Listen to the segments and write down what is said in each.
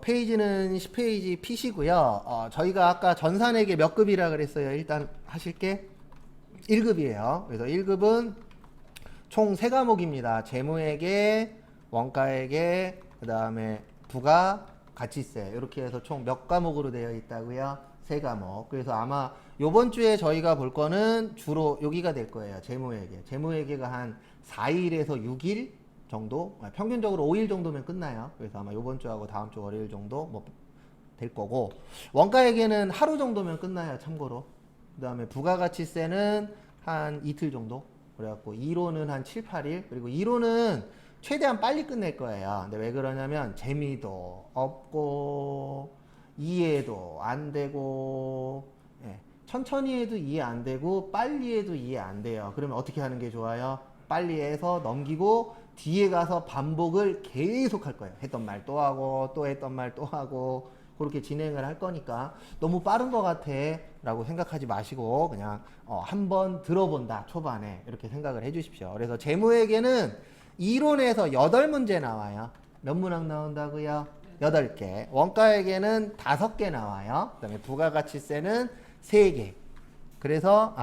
페이지는 10페이지 P시고요. 저희가 아까 전산회계 몇 급이라 그랬어요. 일단 하실게 1급이에요. 그래서 1급은 총 3과목입니다. 재무회계, 원가회계, 그 다음에 부가, 가치세 이렇게 해서 총 몇 과목으로 되어 있다고요? 3과목. 그래서 아마 요번 주에 저희가 볼 거는 주로 여기가 될 거예요. 재무회계. 재무회계가 한 4일에서 6일 정도, 평균적으로 5일 정도면 끝나요. 그래서 아마 요번 주하고 다음 주 월요일 정도 뭐 될 거고, 원가회계는 하루 정도면 끝나요. 참고로. 그 다음에 부가가치세는 한 이틀 정도. 그래갖고 2로는 한 7, 8일. 그리고 2로는 최대한 빨리 끝낼 거예요. 근데 왜 그러냐면 재미도 없고 이해도 안 되고, 예, 천천히 해도 이해 안 되고 빨리 해도 이해 안 돼요. 그러면 어떻게 하는 게 좋아요? 빨리 해서 넘기고 뒤에 가서 반복을 계속 할 거예요. 했던 말 또 하고 또 했던 말 또 하고 그렇게 진행을 할 거니까 너무 빠른 것 같아 라고 생각하지 마시고 그냥 한번 들어본다 초반에 이렇게 생각을 해 주십시오. 그래서 재무회계는 이론에서 8문제 나와요. 몇 문항 나온다고요? 8개. 원가회계는 5개 나와요. 그 다음에 부가가치세는 3개. 그래서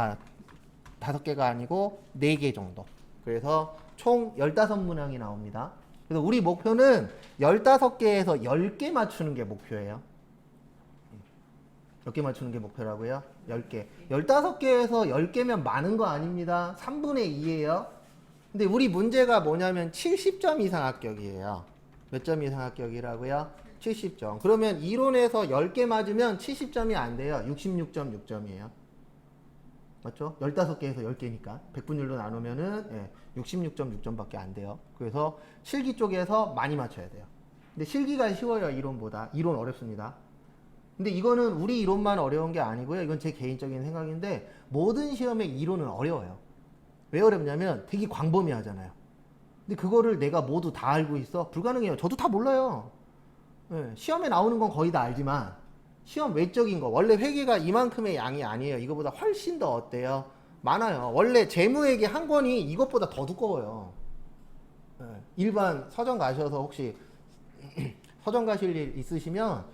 5개가 아니고 4개 정도. 그래서 총 15문항이 나옵니다. 그래서 우리 목표는 15개에서 10개 맞추는 게 목표예요. 몇 개 맞추는 게 목표라고요? 10개. 15개에서 10개면 많은 거 아닙니다. 3분의 2예요. 근데 우리 문제가 뭐냐면 70점 이상 합격이에요. 몇 점 이상 합격이라고요? 70점. 그러면 이론에서 10개 맞으면 70점이 안 돼요. 66.6점이에요. 맞죠? 15개에서 10개니까 100분율로 나누면은 66.6점밖에 안 돼요. 그래서 실기 쪽에서 많이 맞춰야 돼요. 근데 실기가 쉬워요. 이론보다. 이론 어렵습니다. 근데 이거는 우리 이론만 어려운 게 아니고요. 이건 제 개인적인 생각인데 모든 시험의 이론은 어려워요. 왜 어렵냐면 되게 광범위하잖아요. 근데 그거를 내가 모두 다 알고 있어? 불가능해요. 저도 다 몰라요. 시험에 나오는 건 거의 다 알지만 시험 외적인 거 원래 회계가 이만큼의 양이 아니에요. 이거보다 훨씬 더 어때요? 많아요. 원래 재무회계 한 권이 이것보다 더 두꺼워요. 일반 서점 가셔서 혹시 서점 가실 일 있으시면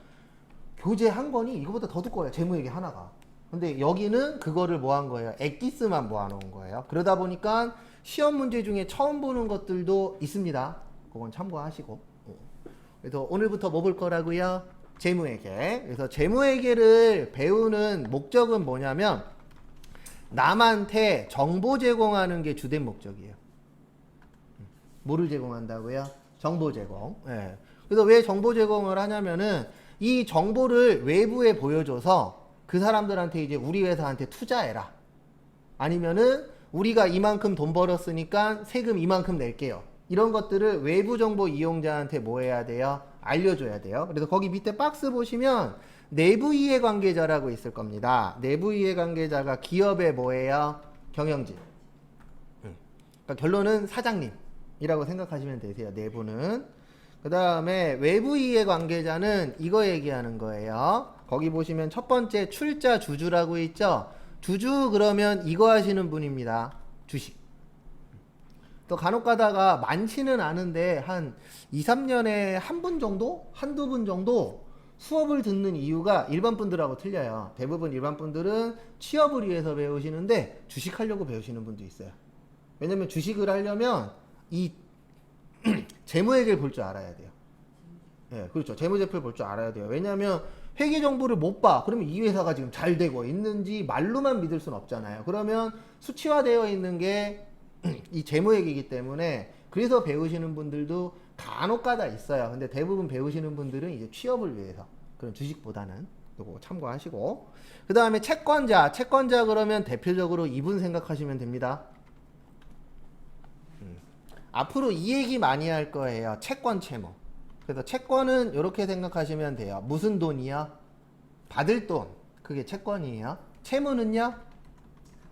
교재 한 권이 이거보다 더 두꺼워요. 재무회계 하나가. 근데 여기는 그거를 뭐 한 거예요? 엑기스만 모아놓은 거예요. 그러다 보니까 시험 문제 중에 처음 보는 것들도 있습니다. 그건 참고하시고. 그래서 오늘부터 뭐 볼 거라고요? 재무회계. 그래서 재무회계를 배우는 목적은 뭐냐면 남한테 정보 제공하는 게 주된 목적이에요. 뭐를 제공한다고요? 정보 제공. 예. 그래서 왜 정보 제공을 하냐면은 이 정보를 외부에 보여줘서 그 사람들한테 이제 우리 회사한테 투자해라. 아니면은 우리가 이만큼 돈 벌었으니까 세금 이만큼 낼게요. 이런 것들을 외부 정보 이용자한테 뭐 해야 돼요? 알려줘야 돼요. 그래서 거기 밑에 박스 보시면 내부 이해 관계자라고 있을 겁니다. 내부 이해 관계자가 기업의 뭐예요? 경영진. 그러니까 결론은 사장님이라고 생각하시면 되세요. 내부는. 그 다음에 외부 이해 관계자는 이거 얘기하는 거예요. 거기 보시면 첫 번째 출자 주주라고 있죠. 주주 그러면 이거 하시는 분입니다. 주식. 또 간혹 가다가 많지는 않은데 한 2, 3년에 한 분 정도? 한두 분 정도 수업을 듣는 이유가 일반 분들하고 틀려요. 대부분 일반 분들은 취업을 위해서 배우시는데 주식하려고 배우시는 분도 있어요. 왜냐면 주식을 하려면 이 재무회계를 볼 줄 알아야 돼요. 예, 그렇죠. 재무제표를 볼 줄 알아야 돼요. 왜냐면 회계 정보를 못 봐. 그러면 이 회사가 지금 잘 되고 있는지 말로만 믿을 수는 없잖아요. 그러면 수치화되어 있는 게 이 재무회계이기 때문에 그래서 배우시는 분들도 간혹가다 있어요. 근데 대부분 배우시는 분들은 이제 취업을 위해서 그런 주식보다는 요거 참고하시고 그 다음에 채권자 그러면 대표적으로 이분 생각하시면 됩니다. 앞으로 이 얘기 많이 할 거예요. 채권 채무. 그래서 채권은 이렇게 생각하시면 돼요. 무슨 돈이요? 받을 돈. 그게 채권이에요. 채무는요?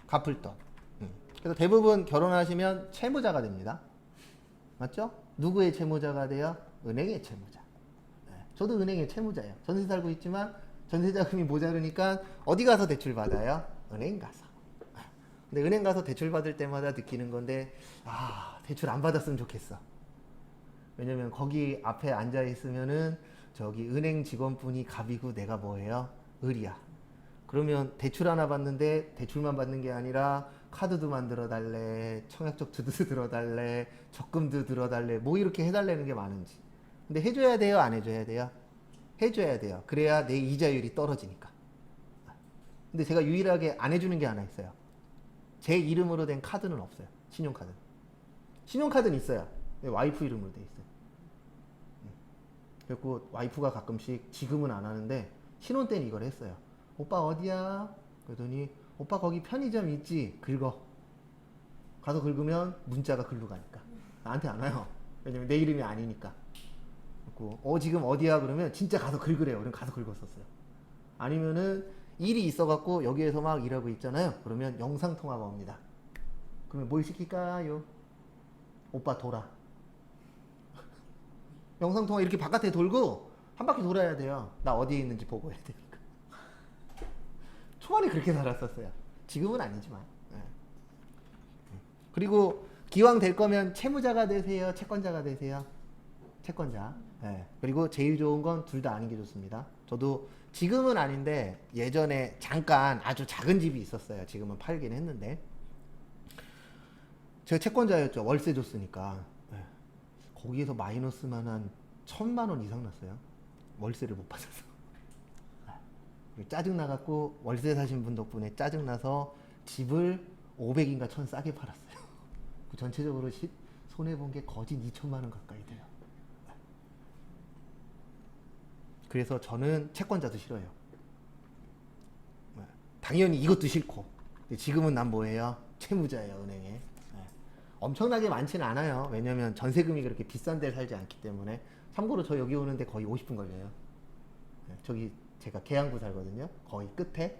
갚을 돈. 그래서 대부분 결혼하시면 채무자가 됩니다. 맞죠? 누구의 채무자가 돼요? 은행의 채무자. 저도 은행의 채무자예요. 전세 살고 있지만 전세 자금이 모자르니까 어디 가서 대출 받아요? 은행 가서. 근데 은행 가서 대출 받을 때마다 느끼는 건데 대출 안 받았으면 좋겠어. 왜냐면 거기 앞에 앉아 있으면은 저기 은행 직원분이 갑이고 내가 뭐예요? 을이야. 그러면 대출 하나 받는데 대출만 받는 게 아니라 카드도 만들어 달래, 청약적도 들어 달래, 적금도 들어 달래, 뭐 이렇게 해달라는 게 많은지. 근데 해줘야 돼요, 안 해줘야 돼요? 해줘야 돼요. 그래야 내 이자율이 떨어지니까. 근데 제가 유일하게 안 해주는 게 하나 있어요. 제 이름으로 된 카드는 없어요. 신용카드. 신용카드는 있어요. 와이프 이름으로 돼 있어요. 그리고 와이프가 가끔씩 지금은 안 하는데 신혼 때는 이걸 했어요. 오빠 어디야? 그러더니 오빠 거기 편의점 있지? 긁어. 가서 긁으면 문자가 글로 가니까. 나한테 안 와요. 왜냐면 내 이름이 아니니까. 그리고 지금 어디야? 그러면 진짜 가서 긁으래요. 그럼 가서 긁었었어요. 아니면은 일이 있어갖고 여기에서 막 일하고 있잖아요. 그러면 영상통화가 옵니다. 그러면 뭘 시킬까요? 오빠 돌아. 영상통화 이렇게 바깥에 돌고 한 바퀴 돌아야 돼요. 나 어디에 있는지 보고 해야 되니까. 초반에 그렇게 살았었어요. 지금은 아니지만. 네. 그리고 기왕 될 거면 채무자가 되세요? 채권자가 되세요? 채권자. 네. 그리고 제일 좋은 건 둘 다 아닌 게 좋습니다. 저도 지금은 아닌데 예전에 잠깐 아주 작은 집이 있었어요. 지금은 팔긴 했는데 제가 채권자였죠. 월세 줬으니까. 네. 거기에서 마이너스만 한 1,000만 원 이상 났어요. 월세를 못 받아서. 짜증나갖고 월세 사신 분 덕분에 짜증나서 집을 500인가 1,000 싸게 팔았어요. 전체적으로 손해본 게 거진 2천만 원 가까이 돼요. 그래서 저는 채권자도 싫어요. 당연히 이것도 싫고. 지금은 난 뭐예요? 채무자예요, 은행에. 엄청나게 많지는 않아요. 왜냐면 전세금이 그렇게 비싼 데 살지 않기 때문에. 참고로 저 여기 오는데 거의 50분 걸려요. 저기 제가 계양구 살거든요. 거의 끝에.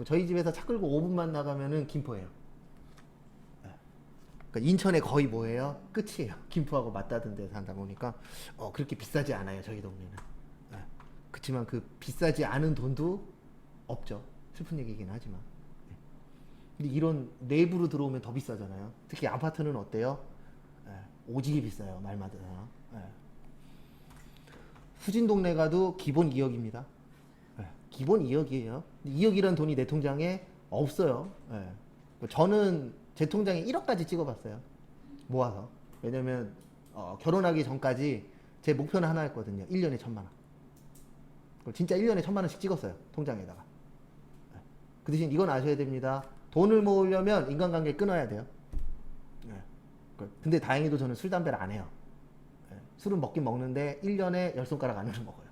저희 집에서 차 끌고 5분만 나가면은 김포예요. 그러니까 인천에 거의 뭐예요? 끝이에요. 김포하고 맞닿은 데 산다 보니까 그렇게 비싸지 않아요. 저희 동네는. 그렇지만 그 비싸지 않은 돈도 없죠. 슬픈 얘기긴 하지만. 근데 이런 내부로 들어오면 더 비싸잖아요. 특히 아파트는 어때요? 오지게 비싸요. 말마다. 후진 동네 가도 기본 2억입니다. 기본 2억이에요. 2억이란 돈이 내 통장에 없어요. 저는 제 통장에 1억까지 찍어봤어요. 모아서. 왜냐면 결혼하기 전까지 제 목표는 하나였거든요. 1년에 1,000만 원. 진짜 1년에 1,000만 원씩 찍었어요. 통장에다가. 그 대신 이건 아셔야 됩니다. 돈을 모으려면 인간관계 끊어야 돼요. 근데 다행히도 저는 술, 담배를 안 해요. 술은 먹긴 먹는데 1년에 10손가락 안으로 먹어요.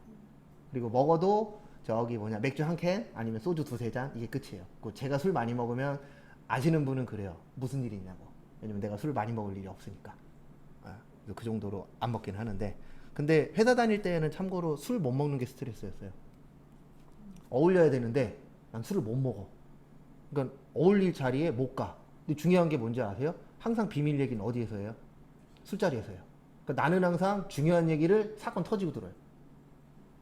그리고 먹어도 저기 맥주 한 캔 아니면 소주 2-3잔 이게 끝이에요. 제가 술 많이 먹으면 아시는 분은 그래요. 무슨 일이 있냐고. 왜냐면 내가 술 많이 먹을 일이 없으니까. 그 정도로 안 먹긴 하는데. 근데 회사 다닐 때에는 참고로 술 못 먹는 게 스트레스였어요. 어울려야 되는데 난 술을 못 먹어. 그러니까 어울릴 자리에 못 가. 근데 중요한 게 뭔지 아세요? 항상 비밀 얘기는 어디에서 해요? 술자리에서 해요. 그러니까 나는 항상 중요한 얘기를 사건 터지고 들어요.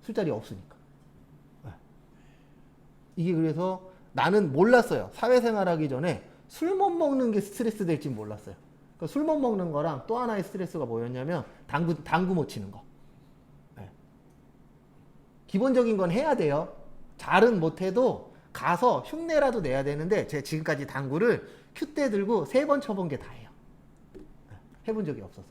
술자리에 없으니까. 이게 그래서 나는 몰랐어요. 사회생활하기 전에 술 못 먹는 게 스트레스 될지 몰랐어요. 그러니까 술 못 먹는 거랑 또 하나의 스트레스가 뭐였냐면 당구 못 치는 거. 기본적인 건 해야 돼요. 잘은 못해도 가서 흉내라도 내야 되는데 제가 지금까지 당구를 큐대 들고 3번 쳐본 게 다예요. 해본 적이 없어서.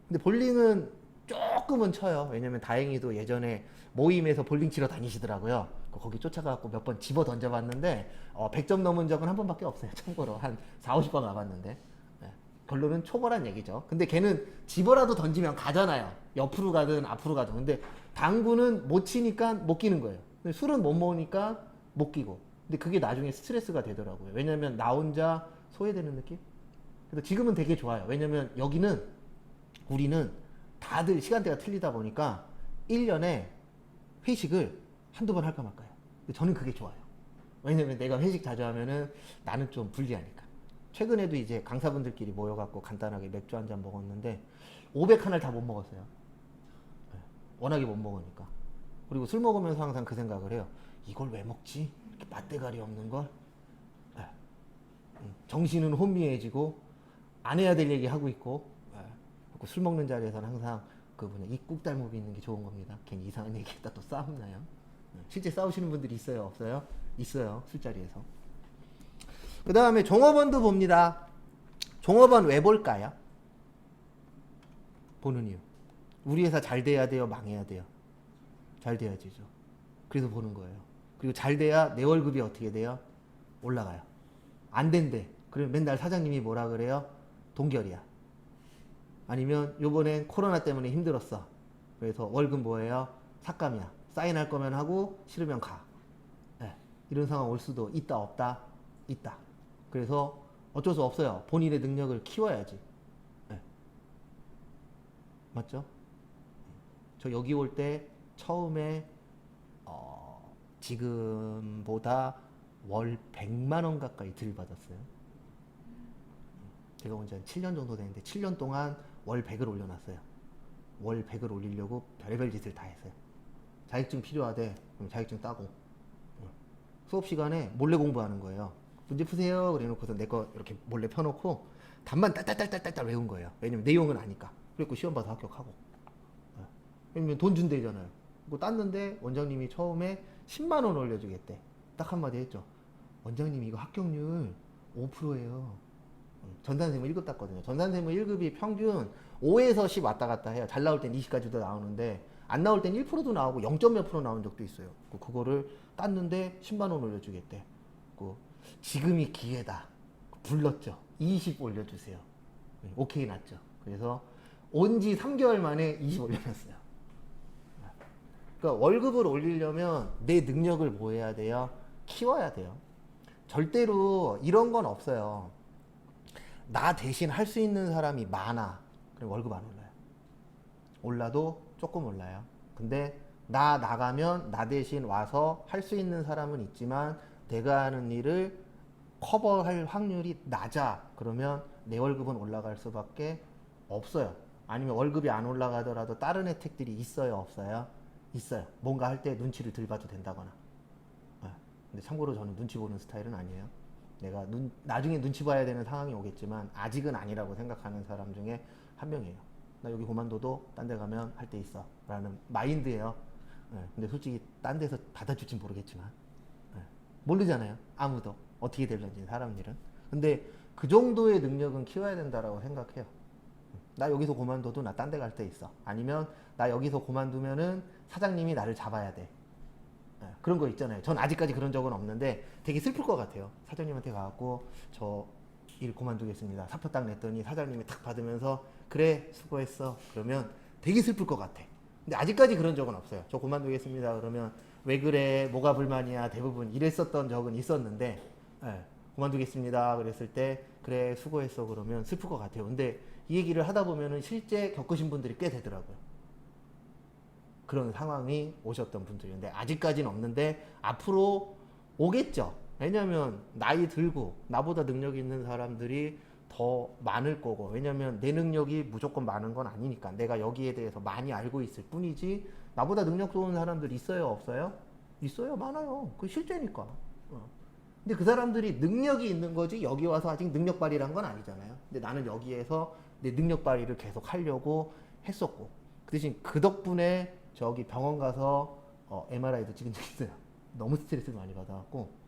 근데 볼링은 조금은 쳐요. 왜냐면 다행히도 예전에 모임에서 볼링 치러 다니시더라고요. 거기 쫓아가고 몇 번 집어 던져봤는데 100점 넘은 적은 한 번밖에 없어요. 참고로 한 40, 50번 가봤는데 결론은 초보란 얘기죠. 근데 걔는 집어라도 던지면 가잖아요. 옆으로 가든 앞으로 가든. 근데 당구는 못 치니까 못 끼는 거예요. 근데 술은 못 먹으니까 못 끼고. 근데 그게 나중에 스트레스가 되더라고요. 왜냐면 나 혼자 소외되는 느낌? 그래서 지금은 되게 좋아요. 왜냐면 우리는 다들 시간대가 틀리다 보니까 1년에 회식을 한두 번 할까 말까요. 근데 저는 그게 좋아요. 왜냐면 내가 회식 자주 하면은 나는 좀 불리하니까. 최근에도 이제 강사분들끼리 모여갖고 간단하게 맥주 한잔 먹었는데 500칸을 다 못 먹었어요. 워낙에 못 먹으니까. 그리고 술 먹으면서 항상 그 생각을 해요. 이걸 왜 먹지? 이렇게 맛대가리 없는 걸? 정신은 혼미해지고 안 해야 될 얘기 하고 있고 술 먹는 자리에서는 항상 그 뭐냐 입국 달목이 있는 게 좋은 겁니다. 괜히 이상한 얘기했다 또 싸움 나요. 실제 싸우시는 분들이 있어요, 없어요? 있어요, 술자리에서. 그 다음에 종업원도 봅니다. 종업원 왜 볼까요? 보는 이유. 우리 회사 잘 돼야 돼요, 망해야 돼요? 잘 돼야지죠. 그래서 보는 거예요. 그리고 잘 돼야 내 월급이 어떻게 돼요? 올라가요. 안 된대. 그러면 맨날 사장님이 뭐라 그래요? 동결이야. 아니면 요번엔 코로나 때문에 힘들었어. 그래서 월급 뭐예요? 삭감이야. 사인할 거면 하고 싫으면 가. 네. 이런 상황 올 수도 있다 없다? 있다. 그래서 어쩔 수 없어요. 본인의 능력을 키워야지. 네. 맞죠? 저 여기 올 때 처음에 지금보다 월 100만 원 가까이 들이받았어요. 제가 온 지 한 7년 정도 됐는데 7년 동안 월 100을 올려놨어요. 월 100을 올리려고 별의별 짓을 다 했어요. 자격증 필요하대. 그럼 자격증 따고. 수업 시간에 몰래 공부하는 거예요. 문제 푸세요. 그래놓고서 내 거 이렇게 몰래 펴놓고 답만 딸딸딸딸딸 외운 거예요. 왜냐면 내용은 아니까. 그래갖고 시험 봐서 합격하고. 왜냐면 돈 준대잖아요. 뭐 땄는데 원장님이 처음에 10만 원 올려주겠대. 딱 한마디 했죠. 원장님 이거 합격률 5%예요. 전산세무 1급 땄거든요. 전산세무 1급이 평균 5에서 10 왔다 갔다 해요. 잘 나올 땐 20까지도 나오는데 안 나올 땐 1%도 나오고 0. 몇 프로 나온 적도 있어요. 그거를 땄는데 10만 원 올려주겠대. 지금이 기회다. 불렀죠. 20 올려주세요. 오케이 났죠. 그래서 온 지 3개월 만에 20 올려놨어요. 그러니까 월급을 올리려면 내 능력을 뭐 해야 돼요? 키워야 돼요. 절대로 이런 건 없어요. 나 대신 할 수 있는 사람이 많아. 그럼 월급 안 올라요. 올라도 조금 올라요. 근데 나 나가면 나 대신 와서 할 수 있는 사람은 있지만 내가 하는 일을 커버할 확률이 낮아. 그러면 내 월급은 올라갈 수밖에 없어요. 아니면 월급이 안 올라가더라도 다른 혜택들이 있어요, 없어요? 있어요. 뭔가 할 때 눈치를 덜 봐도 된다거나. 근데 참고로 저는 눈치 보는 스타일은 아니에요. 내가 나중에 눈치 봐야 되는 상황이 오겠지만 아직은 아니라고 생각하는 사람 중에 한 명이에요. 나 여기 그만둬도 딴 데 가면 할 때 있어 라는 마인드예요. 근데 솔직히 딴 데서 받아줄진 모르겠지만 모르잖아요. 아무도 어떻게 될런지 사람 일은. 근데 그 정도의 능력은 키워야 된다라고 생각해요. 나 여기서 그만둬도 나 딴 데 갈 때 있어. 아니면 나 여기서 그만두면은 사장님이 나를 잡아야 돼. 그런 거 있잖아요. 전 아직까지 그런 적은 없는데 되게 슬플 것 같아요. 사장님한테 가갖고 저 일 그만두겠습니다. 사표 딱 냈더니 사장님이 탁 받으면서 그래 수고했어. 그러면 되게 슬플 것 같아. 근데 아직까지 그런 적은 없어요. 저 그만두겠습니다. 그러면 왜 그래? 뭐가 불만이야? 대부분 이랬었던 적은 있었는데 그만두겠습니다. 그랬을 때 그래 수고했어. 그러면 슬플 것 같아요. 근데 이 얘기를 하다 보면은 실제 겪으신 분들이 꽤 되더라고요. 그런 상황이 오셨던 분들인데 아직까지는 없는데 앞으로 오겠죠. 왜냐면 나이 들고 나보다 능력이 있는 사람들이 더 많을 거고, 왜냐면 내 능력이 무조건 많은 건 아니니까 내가 여기에 대해서 많이 알고 있을 뿐이지. 나보다 능력 좋은 사람들 있어요, 없어요? 있어요, 많아요. 그 실제니까. 근데 그 사람들이 능력이 있는 거지 여기 와서 아직 능력 발휘란 건 아니잖아요. 근데 나는 여기에서 내 능력 발휘를 계속 하려고 했었고, 그 대신 그 덕분에 저기 병원 가서 MRI도 찍은 적 있어요. 너무 스트레스를 많이 받아갖고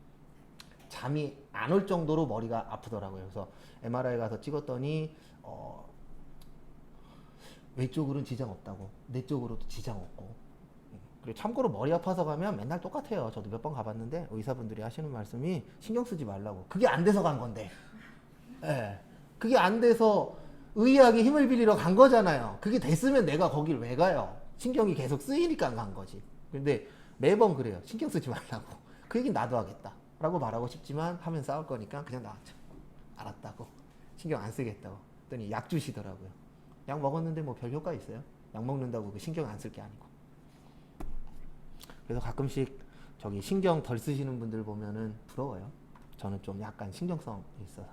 잠이 안 올 정도로 머리가 아프더라고요. 그래서 MRI 가서 찍었더니 외쪽으로는 지장 없다고, 내 쪽으로도 지장 없고. 그리고 참고로 머리 아파서 가면 맨날 똑같아요. 저도 몇 번 가봤는데 의사분들이 하시는 말씀이 신경 쓰지 말라고. 그게 안 돼서 간 건데. 그게 안 돼서 의학에 힘을 빌리러 간 거잖아요. 그게 됐으면 내가 거길 왜 가요? 신경이 계속 쓰이니까 간 거지. 근데 매번 그래요. 신경 쓰지 말라고. 그 얘기는 나도 하겠다 라고 말하고 싶지만 하면 싸울 거니까 그냥 나왔죠. 알았다고. 신경 안 쓰겠다고. 그랬더니 약 주시더라고요. 약 먹었는데 뭐 별 효과 있어요? 약 먹는다고 그 신경 안 쓸 게 아니고. 그래서 가끔씩 저기 신경 덜 쓰시는 분들 보면은 부러워요. 저는 좀 약간 신경성이 있어서.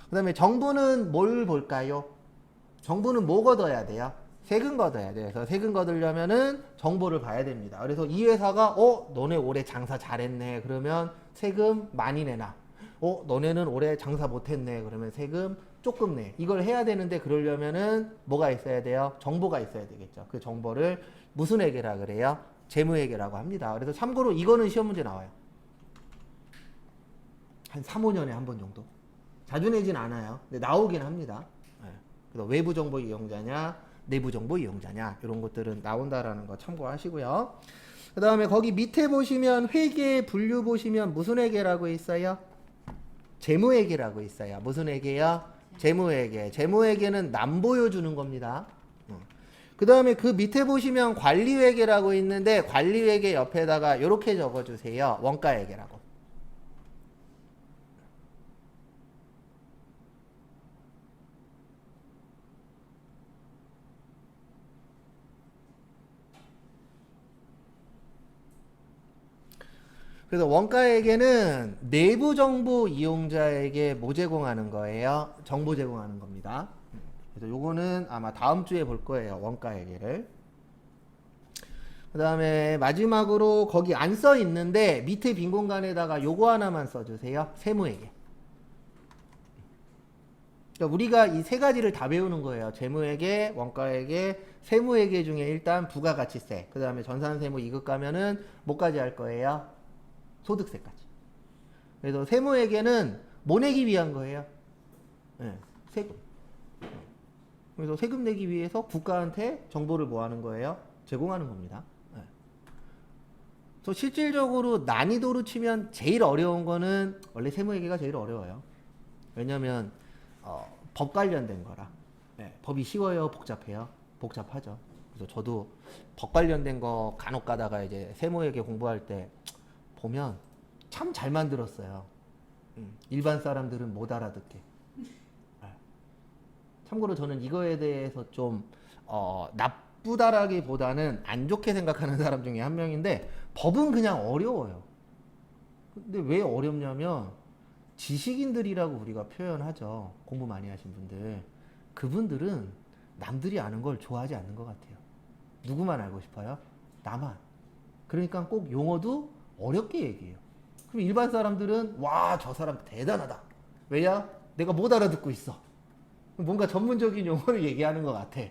그 다음에 정부는 뭘 볼까요? 정부는 뭐 걷어야 돼요? 세금 걷어야 돼요. 그래서 세금 걷으려면은 정보를 봐야 됩니다. 그래서 이 회사가 너네 올해 장사 잘했네. 그러면 세금 많이 내나? 너네는 올해 장사 못했네. 그러면 세금 조금 내. 이걸 해야 되는데 그러려면은 뭐가 있어야 돼요? 정보가 있어야 되겠죠. 그 정보를 무슨 회계라 그래요? 재무회계라고 합니다. 그래서 참고로 이거는 시험 문제 나와요. 한 3, 5년에 한 번 정도. 자주 내진 않아요. 근데 나오긴 합니다. 네. 그래서 외부 정보 이용자냐, 내부 정보 이용자냐 이런 것들은 나온다라는 거 참고하시고요. 그 다음에 거기 밑에 보시면 회계 분류 보시면 무슨 회계라고 있어요? 재무회계라고 있어요. 무슨 회계요? 재무회계. 재무회계는 남보여주는 겁니다. 그 다음에 그 밑에 보시면 관리회계라고 있는데 관리회계 옆에다가 이렇게 적어주세요. 원가회계라고. 그래서 원가회계는 내부 정보 이용자에게 뭐 제공하는 거예요? 정보 제공하는 겁니다. 그래서 요거는 아마 다음 주에 볼 거예요. 원가회계를. 그 다음에 마지막으로 거기 안 써 있는데 밑에 빈 공간에다가 요거 하나만 써주세요. 세무회계. 그러니까 우리가 이 세 가지를 다 배우는 거예요. 재무회계, 원가회계, 세무회계 중에 일단 부가가치세, 그 다음에 전산세무 2급 가면은 뭐까지 할 거예요? 소득세까지. 그래서 세무회계는 뭐 내기 위한 거예요? 네, 세금. 그래서 세금 내기 위해서 국가한테 정보를 뭐 하는 거예요? 제공하는 겁니다. 네. 그래서 실질적으로 난이도로 치면 제일 어려운 거는 원래 세무회계가 제일 어려워요. 왜냐면 법 관련된 거라. 네, 법이 쉬워요, 복잡해요? 복잡하죠. 그래서 저도 법 관련된 거 간혹 가다가 이제 세무회계 공부할 때 보면 참 잘 만들었어요. 일반 사람들은 못 알아듣게. 참고로 저는 이거에 대해서 좀 나쁘다라기보다는 안 좋게 생각하는 사람 중에 한 명인데 법은 그냥 어려워요. 근데 왜 어렵냐면 지식인들이라고 우리가 표현하죠. 공부 많이 하신 분들. 그분들은 남들이 아는 걸 좋아하지 않는 것 같아요. 누구만 알고 싶어요? 나만. 그러니까 꼭 용어도 어렵게 얘기해요. 그럼 일반 사람들은 와, 저 사람 대단하다. 왜냐? 내가 못 알아듣고 있어. 뭔가 전문적인 용어를 얘기하는 것 같아.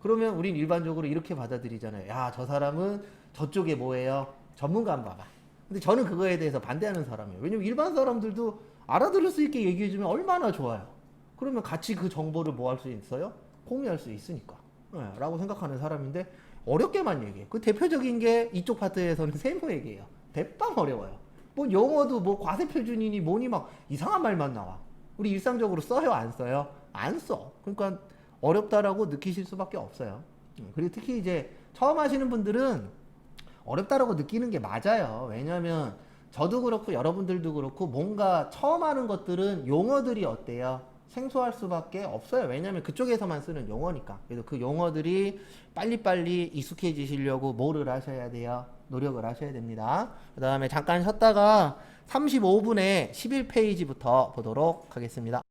그러면 우린 일반적으로 이렇게 받아들이잖아요. 야, 저 사람은 저쪽에 뭐예요? 전문가인가 봐. 근데 저는 그거에 대해서 반대하는 사람이에요. 왜냐면 일반 사람들도 알아들을 수 있게 얘기해주면 얼마나 좋아요. 그러면 같이 그 정보를 뭐 할 수 있어요? 공유할 수 있으니까. 네, 라고 생각하는 사람인데 어렵게만 얘기해. 그 대표적인 게 이쪽 파트에서는 세무회계예요. 대빵 어려워요. 뭐 영어도 뭐 과세표준이니 뭐니 막 이상한 말만 나와. 우리 일상적으로 써요, 안 써요? 안 써. 그러니까 어렵다라고 느끼실 수밖에 없어요. 그리고 특히 이제 처음 하시는 분들은 어렵다라고 느끼는 게 맞아요. 왜냐면 저도 그렇고 여러분들도 그렇고 뭔가 처음 하는 것들은 용어들이 어때요? 생소할 수밖에 없어요. 왜냐면 그쪽에서만 쓰는 용어니까. 그래서 그 용어들이 빨리빨리 익숙해지시려고 뭐를 하셔야 돼요? 노력을 하셔야 됩니다. 그 다음에 잠깐 쉬었다가 35분에 11페이지부터 보도록 하겠습니다.